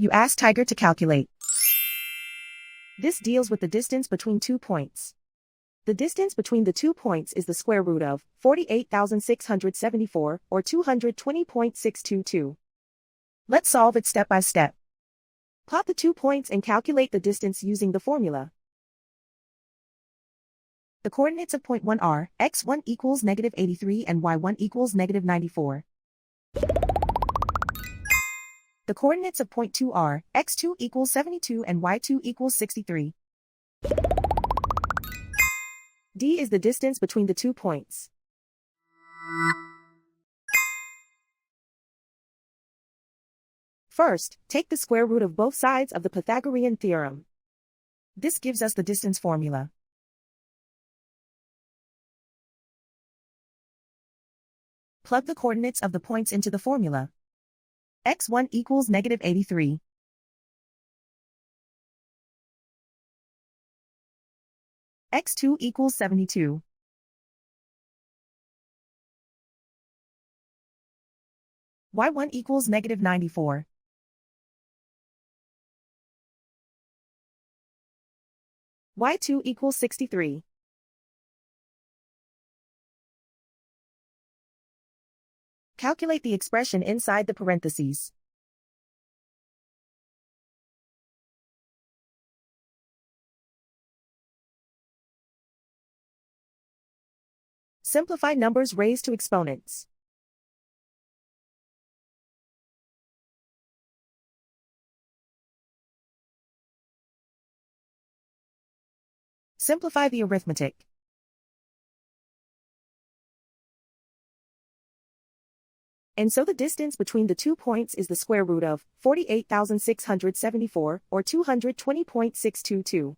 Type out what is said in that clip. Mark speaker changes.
Speaker 1: You ask Tiger to calculate. This deals with the distance between 2 points. The distance between the 2 points is the square root of 48,674, or 220.622. Let's solve it step by step. Plot the 2 points and calculate the distance using the formula. The coordinates of point 1 are x1 equals -83 and y1 equals -94. The coordinates of point 2 are x2 equals 72 and y2 equals 63. D is the distance between the 2 points. First, take the square root of both sides of the Pythagorean theorem. This gives us the distance formula. Plug the coordinates of the points into the formula. x1 equals -83. x2 equals 72. y1 equals -94. y2 equals 63. Calculate the expression inside the parentheses. Simplify numbers raised to exponents. Simplify the arithmetic. And so the distance between the 2 points is the square root of 48,674, or 220.622.